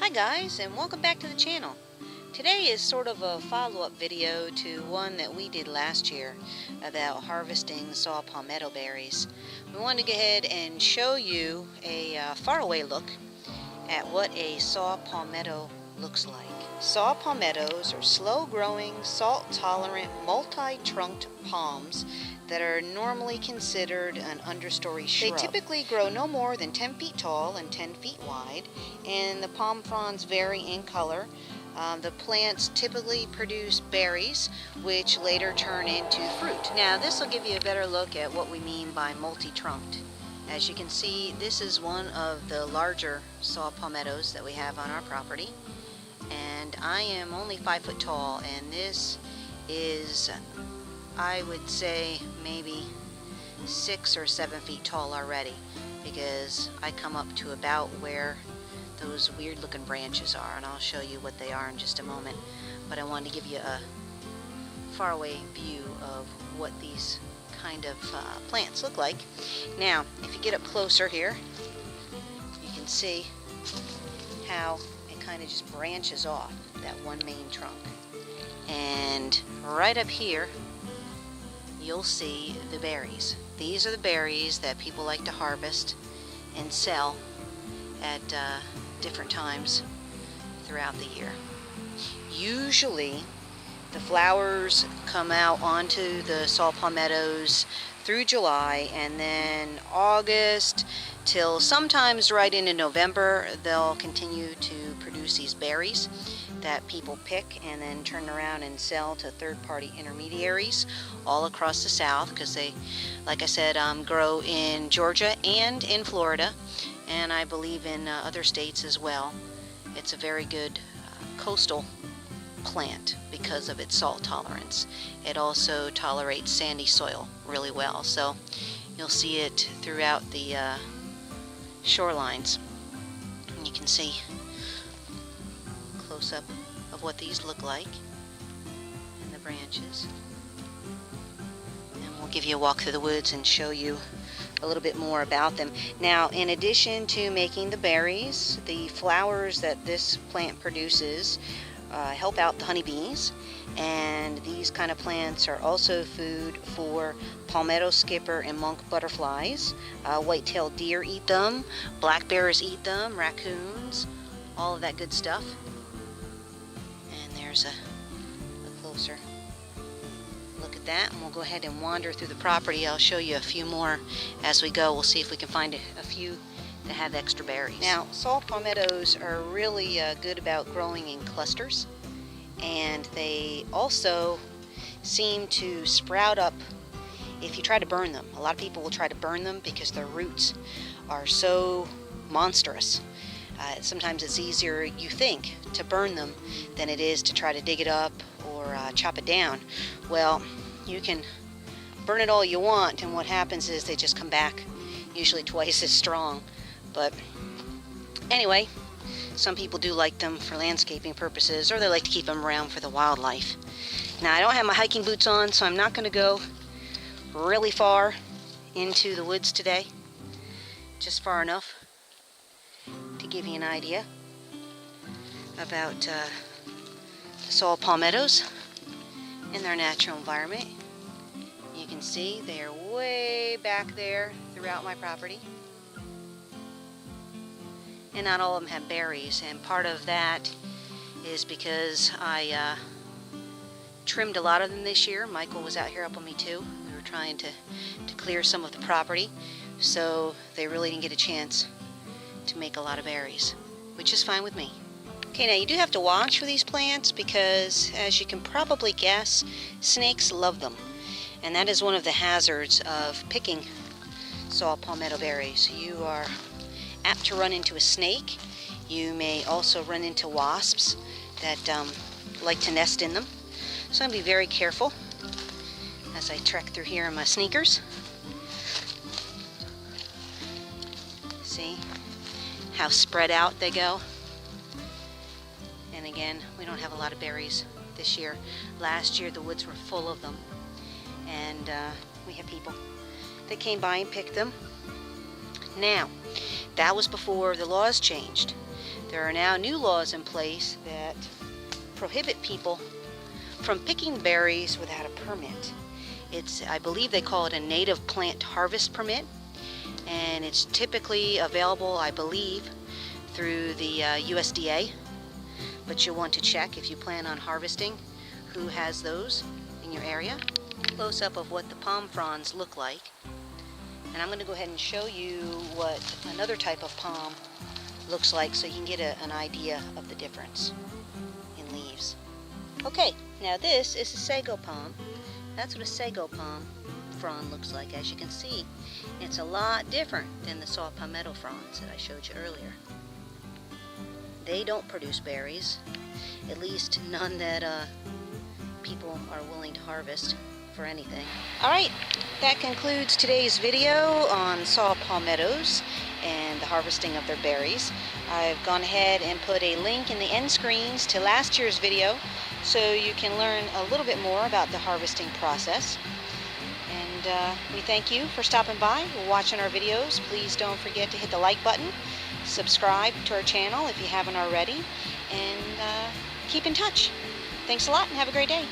Hi guys, and welcome back to the channel. Today is sort of a follow-up video to one that we did last year about harvesting saw palmetto berries. We wanted to go ahead and show you a faraway look at what a saw palmetto looks like. Saw palmettos are slow-growing, salt-tolerant, multi-trunked palms that are normally considered an understory shrub. They typically grow no more than 10 feet tall and 10 feet wide, and the palm fronds vary in color. The plants typically produce berries, which later turn into fruit. Now, this will give you a better look at what we mean by multi-trunked. As you can see, this is one of the larger saw palmettos that we have on our property. And I am only 5 foot tall, and this is, I would say, maybe 6 or 7 feet tall already, because I come up to about where those weird looking branches are, and I'll show you what they are in just a moment. But I wanted to give you a faraway view of what these kind of plants look like. Now, if you get up closer here, you can see how it kind of just branches off that one main trunk. And right up here, you'll see the berries. These are the berries that people like to harvest and sell at different times throughout the year. Usually the flowers come out onto the saw palmettos through July, and then August till sometimes right into November they'll continue to produce these berries that people pick and then turn around and sell to third-party intermediaries all across the South, because they, like I said, grow in Georgia and in Florida, and I believe in other states as well. It's a very good coastal plant because of its salt tolerance. It also tolerates sandy soil really well, so you'll see it throughout the shorelines. And you can see close up of what these look like in the branches. And we'll give you a walk through the woods and show you a little bit more about them. Now, in addition to making the berries, the flowers that this plant produces help out the honeybees, and these kind of plants are also food for palmetto skipper and monk butterflies. White-tailed deer eat them, black bears eat them, raccoons, all of that good stuff. And there's a closer look at that, and we'll go ahead and wander through the property. I'll show you a few more as we go. We'll see if we can find a few that have extra berries. Now, saw palmettos are really good about growing in clusters, and they also seem to sprout up if you try to burn them. A lot of people will try to burn them because their roots are so monstrous. Sometimes it's easier, you think, to burn them than it is to try to dig it up or chop it down. Well, you can burn it all you want, and what happens is they just come back usually twice as strong. But anyway, some people do like them for landscaping purposes, or they like to keep them around for the wildlife. Now, I don't have my hiking boots on, so I'm not going to go really far into the woods today. Just far enough to give you an idea about the saw palmettos in their natural environment. You can see they are way back there throughout my property. And not all of them have berries, and part of that is because I trimmed a lot of them this year. Michael was out here helping me too. We were trying to clear some of the property, so they really didn't get a chance to make a lot of berries, which is fine with me. Okay, now you do have to watch for these plants because, as you can probably guess, snakes love them. And that is one of the hazards of picking saw palmetto berries. You are apt to run into a snake. You may also run into wasps that like to nest in them. So I'm going to be very careful as I trek through here in my sneakers. See how spread out they go? And again, we don't have a lot of berries this year. Last year the woods were full of them, and we had people that came by and picked them. Now, that was before the laws changed. There are now new laws in place that prohibit people from picking berries without a permit. I believe they call it a native plant harvest permit, and it's typically available, I believe, through the USDA, but you'll want to check if you plan on harvesting who has those in your area. Close up of what the palm fronds look like, and I'm going to go ahead and show you what another type of palm looks like so you can get an idea of the difference in leaves. Okay, now this is a sago palm. That's what a sago palm frond looks like. As you can see, it's a lot different than the saw palmetto fronds that I showed you earlier. They don't produce berries, at least none that people are willing to harvest for anything. Alright, that concludes today's video on saw palmettos and the harvesting of their berries. I've gone ahead and put a link in the end screens to last year's video so you can learn a little bit more about the harvesting process. And we thank you for stopping by, watching our videos. Please don't forget to hit the like button, subscribe to our channel if you haven't already, and keep in touch. Thanks a lot and have a great day.